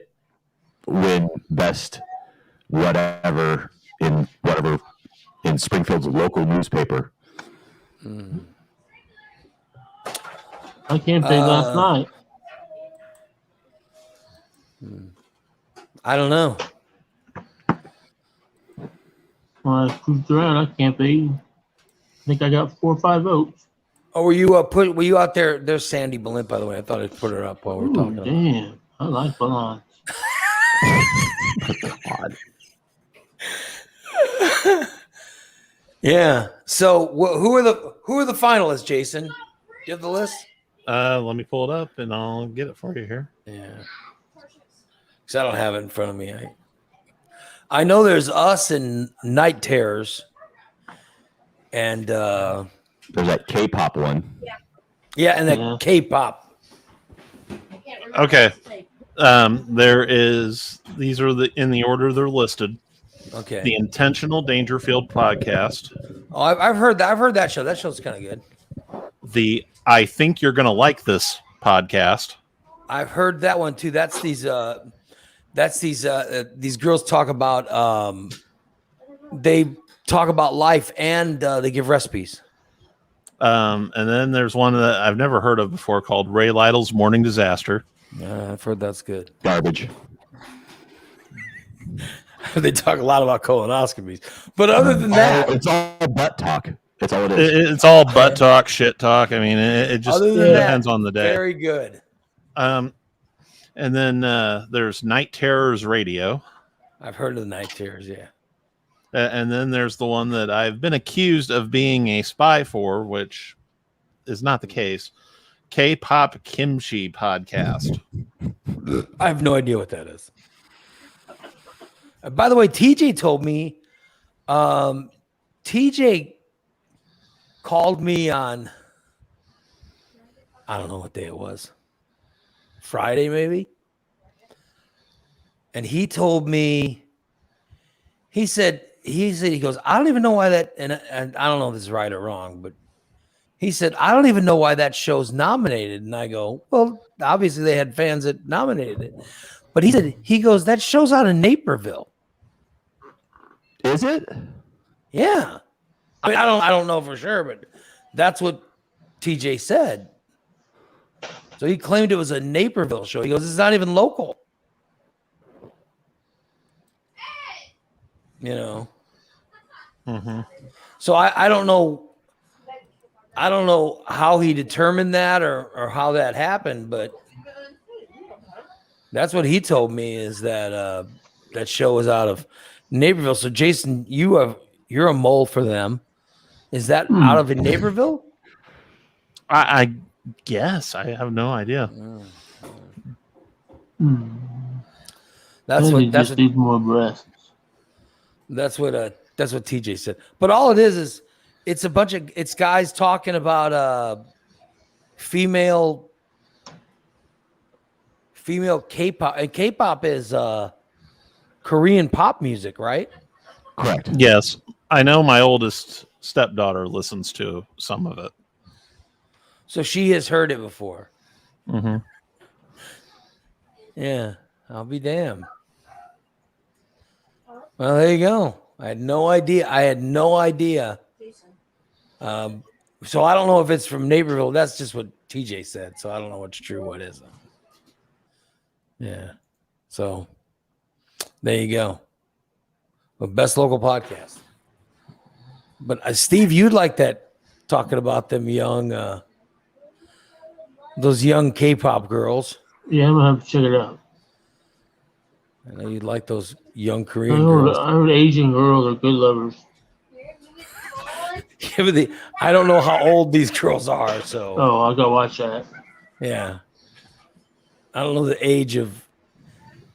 win best whatever in Springfield's local newspaper. I campaigned last night. I don't know. When I cruised around, I campaigned. I think I got 4 or 5 votes. Oh, were you out there? There's Sandy Blunt, by the way. I thought I'd put her up while we're talking. Damn, I like Balance. God. Yeah. So who are the finalists, Jason? Do you have the list? Let me pull it up and I'll get it for you here. Yeah. because I don't have it in front of me. I know there's us and Night Terrors, and There's that K-pop one. yeah, and that Yeah. K-pop. Okay. There is. These are in the order they're listed. Okay. The Intentional Dangerfield podcast. Oh, I've heard that. I've heard that show. That show's kind of good. The I Think You're Gonna Like This podcast. I've heard that one too. That's these girls talk about they talk about life and they give recipes. And then there's one that I've never heard of before called Ray Lytle's Morning Disaster. I've heard that's good. Garbage. They talk a lot about colonoscopies, but other than that, It's all butt talk. That's all it is. It's all butt talk, shit talk. I mean, it just Other than that, depends on the day. very good. And then there's Night Terrors Radio. I've heard of the Night Terrors, yeah. And then there's the one that I've been accused of being a spy for, which is not the case. K-pop Kimchi podcast. I have no idea what that is. By the way, TJ told me, TJ called me on, I don't know what day it was, Friday maybe. And he told me, he goes, I don't even know why that, and I don't know if this is right or wrong, but he said, I don't even know why that show's nominated. And I go, well, obviously they had fans that nominated it. But he goes, that show's out in Naperville. Is it? Yeah. I mean, I don't know for sure, but that's what TJ said. So he claimed it was a Naperville show. He goes, it's not even local. You know. Mm-hmm. So I don't know. I don't know how he determined that or how that happened, but that's what he told me is that that show was out of Naperville. So Jason, you're a mole for them. Is that out of Naperville? I guess. I have no idea. That's what need more breasts. That's what TJ said. But all it is it's guys talking about female K-pop. And K-pop is Korean pop music, right? Correct. Yes. I know my oldest stepdaughter listens to some of it. So she has heard it before. Mm-hmm. Yeah, I'll be damned. Well, there you go. I had no idea. So I don't know if it's from Naperville. That's just what TJ said. So I don't know what's true, what isn't. Yeah. So there you go. The best local podcast. But Steve, you'd like that talking about them young, those young K-pop girls. Yeah, I'm gonna have to check it out. I know you'd like those young I Korean girls. heard Asian girls are good lovers. Yeah, but I don't know how old these girls are, so Oh, I gotta watch that. yeah. I don't know the age of.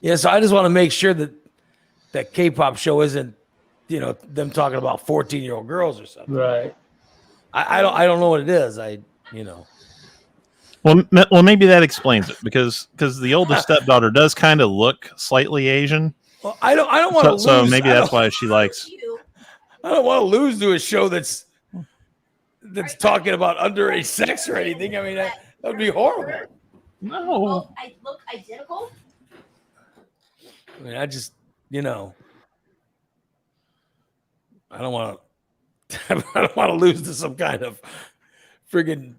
Yeah, so I just want to make sure that K-pop show isn't, them talking about 14-year-old girls or something. Right. I don't know what it is. Well, maybe that explains it because the oldest stepdaughter does kind of look slightly Asian. Well, I don't want to lose. So maybe that's why she likes. I don't want to lose to a show that's talking about underage sex or anything. I mean, that would be horrible. No. Well, I look identical. I mean, I just, I don't want to. I don't want to lose to some kind of friggin',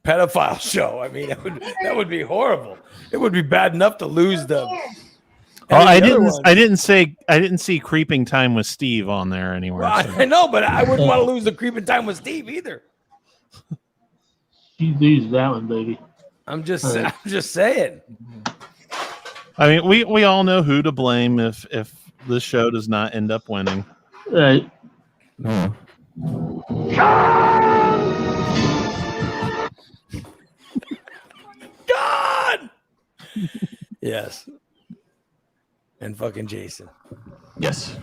pedophile show. I mean, that would be horrible. It would be bad enough to lose them. Well, I didn't see Creeping Time with Steve on there anywhere. Well, so. I know, but I wouldn't want to lose the Creeping Time with Steve either. She loses that one, baby. I'm just saying. I mean, we all know who to blame if this show does not end up winning. Right. Oh. God! Yes. And fucking Jason. Yes.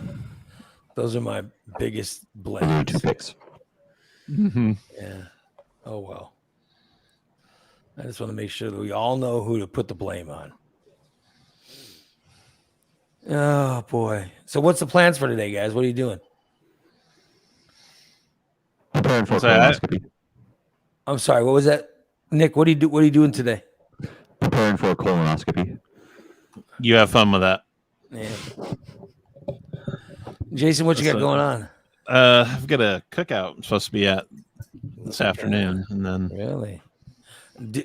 Those are my biggest Those are 2 blames. picks. Mm-hmm. Yeah. Oh well. I just want to make sure that we all know who to put the blame on. Oh boy. So what's the plans for today, guys? What are you doing? Preparing for a What's that? colonoscopy. I'm sorry. What was that, Nick? What are you doing today? Preparing for a colonoscopy. You have fun with that. Yeah. Jason, what you got So- going on? I've got a cookout I'm supposed to be at this afternoon, and then Really?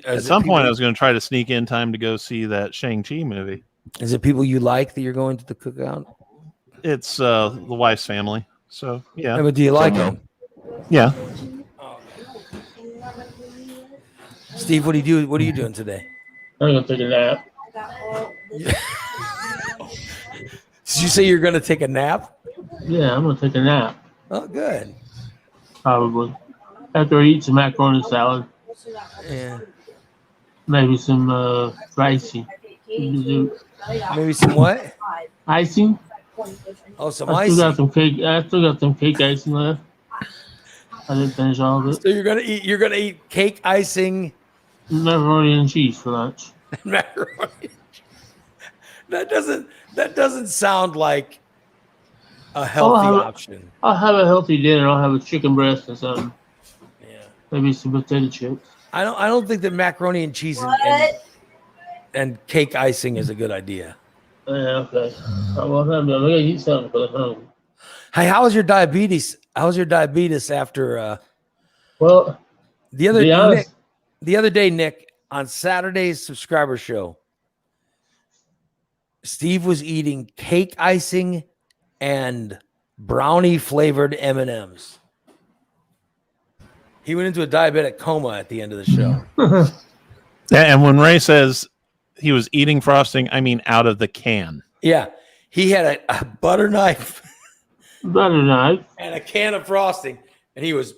at some point I was going to try to sneak in time to go see that Shang-Chi movie. Is it people you like that you're going to the cookout? It's the wife's family, so yeah, Yeah, but do you like no. them? yeah. Steve, what do you do? What are you doing today? I'm gonna take a nap. Did you say you're going to take a nap? Yeah, I'm gonna take a nap. Oh, good. Probably after I eat some macaroni salad, Yeah. maybe some icing. Maybe some what? Icing. Oh, some I still got ice. some cake. I still got some cake icing left. I didn't finish all of it. So you're gonna eat cake icing Macaroni and cheese for lunch. and macaroni. That doesn't sound like a healthy option. I'll have a healthy dinner. I'll have a chicken breast and something. Yeah. Maybe some potato chips. I don't think that macaroni and cheese and cake icing is a good idea. Yeah, okay. I'm gonna eat something for the home. Hey, how was your diabetes? How was your diabetes after Well, the other be honest, Nick, the other day, Nick, on Saturday's subscriber show, Steve was eating cake icing and brownie flavored M&Ms. He went into a diabetic coma at the end of the show. And when Ray says he was eating frosting, I mean out of the can. Yeah, he had a butter knife butter knife. and a can of frosting, and he was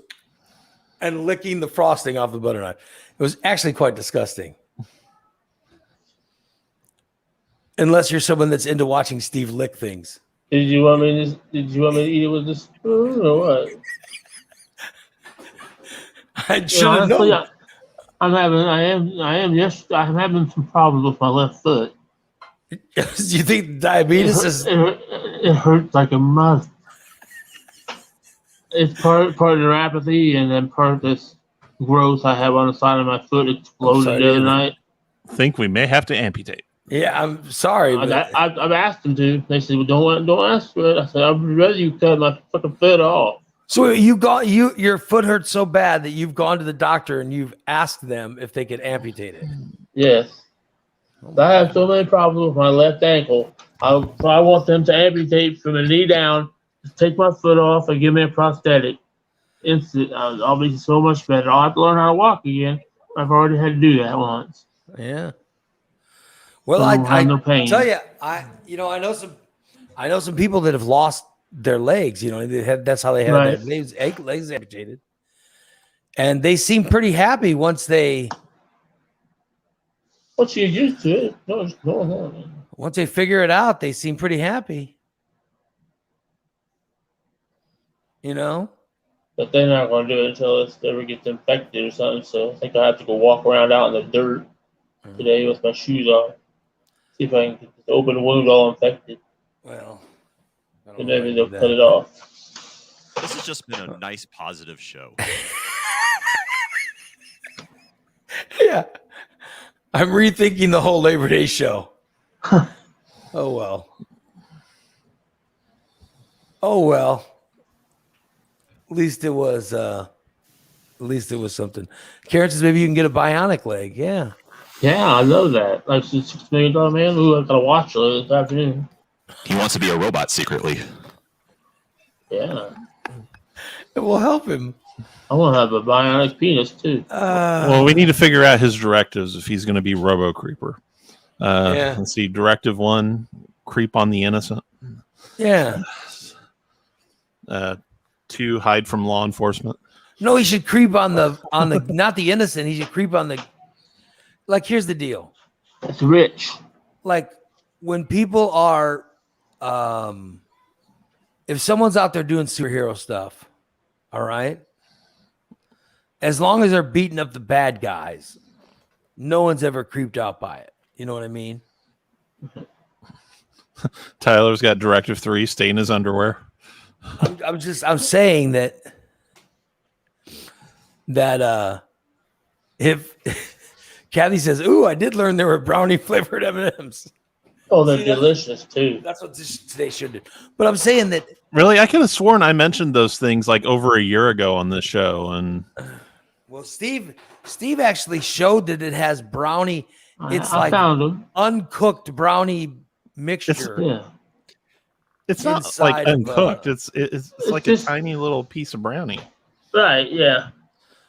licking the frosting off the butter knife. It was actually quite disgusting. Unless you're someone that's into watching Steve lick things. Did you want me to eat it with the spoon or what? I should have honestly, known. I'm having some problems with my left foot. Do you think diabetes is? It hurts like a mother. It's part neuropathy and then part this growth I have on the side of my foot exploded sorry the to other hear that. night. Think we may have to amputate. Yeah, I'm sorry. But I've asked them to. They said, "Well, don't ask for it." I said, "I'd rather you cut my fucking foot off." so your foot hurts so bad that you've gone to the doctor and you've asked them if they could amputate it. Yes. I have so many problems with my left ankle. I want them to amputate from the knee down, take my foot off, and give me a prosthetic. Instant. I'll be so much better. I'll have to learn how to walk again. I've already had to do that once. Yeah. Well, So I have no pain. tell you, I know some people that have lost their legs. You know, that's how they had Right. their legs amputated, and they seem pretty happy once they Once you get used to it, no. once they figure it out. They seem pretty happy. You know. But they're not going to do it until it ever gets infected or something. So I think I have to go walk around out in the dirt today with my shoes on. See if I can get this open wound all infected. Well, I don't And know if I maybe can they'll do that. cut it off. This has just been a nice, positive show. Yeah. I'm rethinking the whole Labor Day show. Oh well. Oh well. At least it was something. Karen says maybe you can get a bionic leg. Yeah. Yeah, I know that. Like the $6 million man. Ooh, I got to watch it this afternoon. He wants to be a robot secretly. Yeah. It will help him. I want to have a bionic penis too. Well, we need to figure out his directives if he's going to be Robo Creeper. Yeah. Let's see. Directive 1: creep on the innocent. Yeah. 2: hide from law enforcement. No, he should creep on the not the innocent. He should creep on the. Like, here's the deal. It's rich. like when people are, if someone's out there doing superhero stuff, all right, as long as they're beating up the bad guys, no one's ever creeped out by it. You know what I mean? Tyler's got Directive 3, stay in his underwear. I'm saying that if Kathy says, "Ooh, I did learn there were brownie flavored M&Ms." Oh, they're See, delicious too. That's what today should do. But I'm saying that Really, I could have sworn I mentioned those things like over a year ago on this show, and well, Steve actually showed that it has brownie. It's I like found them. uncooked brownie mixture. Yeah. it's not Inside like of, uncooked. It's like just- a tiny little piece of brownie. Right. Yeah.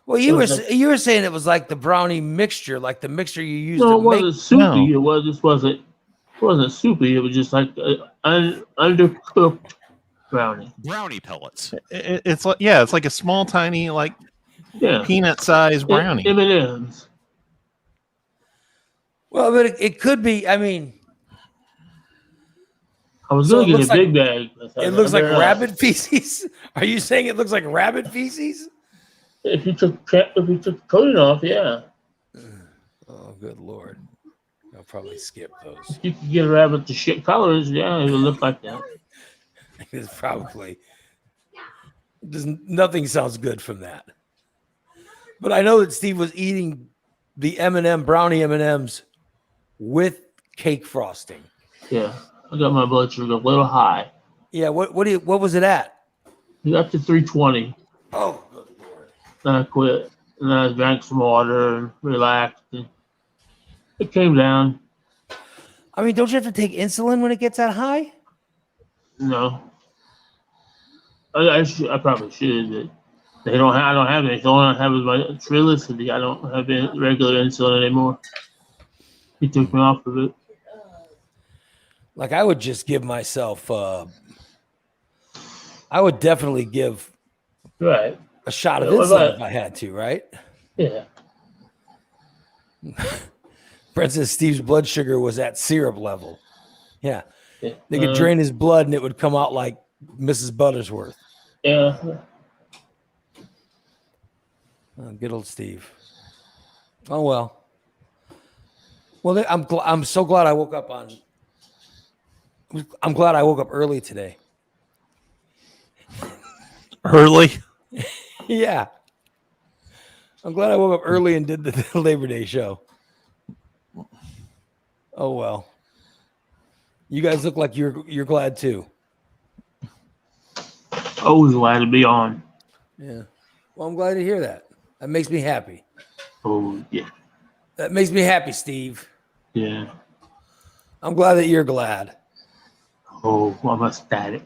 Well, you It was were saying it was like the brownie mixture, like the mixture you use No, to it wasn't make. soupy. No. It wasn't soupy. It was just like undercooked brownie. Brownie pellets. It's like it's like a small, tiny, like Yeah. peanut-sized brownie. M&Ms. Well, but it could be. I mean, I was So going it to looks get a like- big bag. but it looks like they're not. rabbit feces. Are you saying it looks like rabbit feces? If you took the coating off, yeah. Oh, good lord! I'll probably skip those. You could get a rabbit to shit colors, yeah, it would look like that. It's probably nothing sounds good from that. But I know that Steve was eating the M&M brownie M&Ms with cake frosting. Yeah. I got my blood sugar a little high. Yeah. What was it at? You got to 320. Oh, good lord! Then I quit. And then I drank some water and relaxed. And it came down. I mean, don't you have to take insulin when it gets that high? No. I probably should, but I don't have any. The only I have is my Trulicity. I don't have any regular insulin anymore. He took me off of it. Like I would just give myself. I would definitely give Right. a shot of Yeah, what insulin about- if I had to, right? Yeah. Princess Steve's blood sugar was at syrup level. Yeah. Yeah. They could drain his blood and it would come out like Mrs. Buttersworth. Yeah. Oh, good old Steve. Oh well. Well, I'm so glad I woke up on. I'm glad I woke up early today. Early. Yeah. I'm glad I woke up early and did the Labor Day show. Oh well. You guys look like you're glad too. Always glad to be on. Yeah. Well, I'm glad to hear that. That makes me happy. Oh yeah. That makes me happy, Steve. Yeah. I'm glad that you're glad. Oh, I'm ecstatic.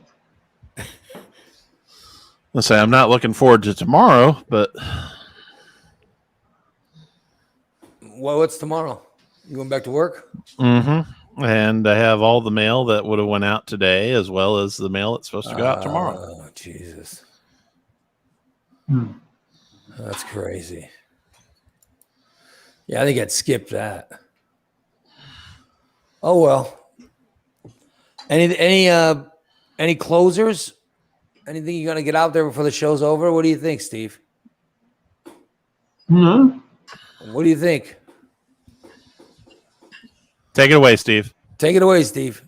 Let's say I'm not looking forward to tomorrow, but Well, what's tomorrow? You going back to work? and I have all the mail that would have went out today, as well as the mail that's supposed to go out tomorrow. Oh, Jesus. Hmm. That's crazy. Yeah, I think I'd skip that. Oh well. Any closers? Anything you're gonna get out there before the show's over? What do you think, Steve? No. What do you think? Take it away, Steve. Take it away, Steve.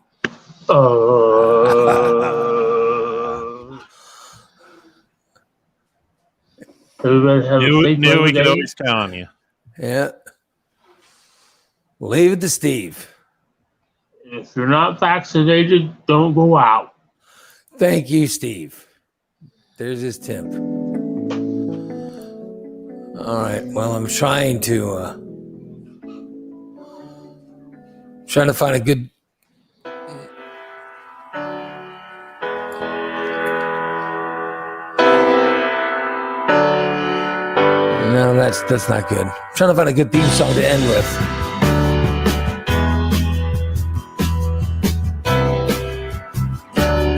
Everybody have a safe Knew we day. could always count on you. Yeah. Leave it to Steve. If you're not vaccinated, don't go out. Thank you, Steve. There's his tip. All right. Well, I'm trying to find a good. No, that's not good. I'm trying to find a good theme song to end with.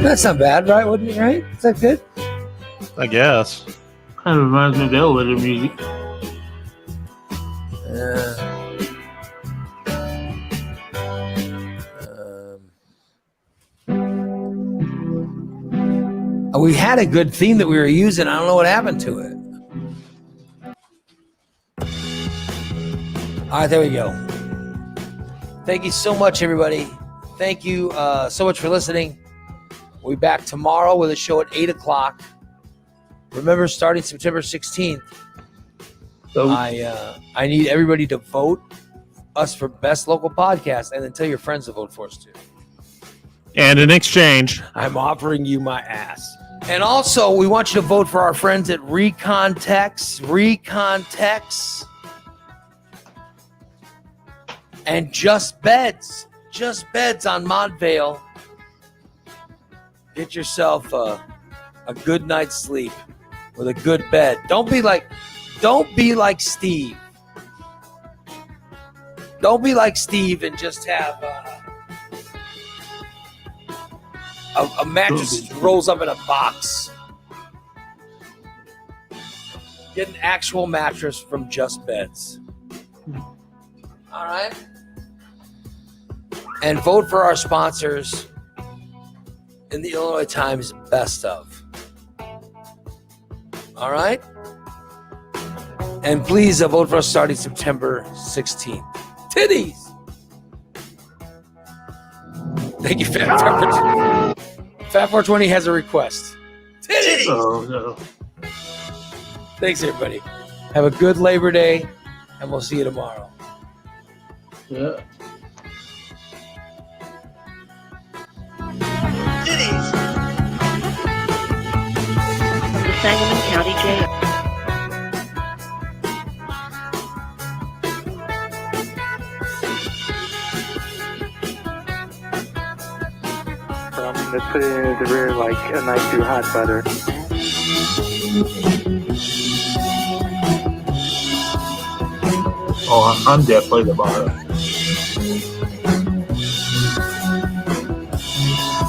That's not bad, right? Wouldn't it? Right? Is that good? I guess. Kind of reminds me of elevator music. We had a good theme that we were using. I don't know what happened to it. All right, there we go. Thank you so much, everybody. Thank you so much for listening. We'll be back tomorrow with a show at 8 o'clock. Remember, starting September 16th, I need everybody to vote us for best local podcast and then tell your friends to vote for us too. And in exchange, I'm offering you my ass. And also, we want you to vote for our friends at Recontex, and Just Beds on Montvale. Get yourself a good night's sleep with a good bed. Don't be like Steve. Don't be like Steve and just have a mattress that rolls up in a box. Get an actual mattress from Just Beds. All right? And vote for our sponsors in the Illinois Times Best Of. All right? And please vote for us starting September 16th. Titties! Thank you, Fat 420 has a request. Titties! Oh, no. Thanks, everybody. Have a good Labor Day, and we'll see you tomorrow. Yeah. Titties! From the Sangamon County Jail. Let's put it in the rear like a nice too hot butter. Oh, I'm definitely the bottom.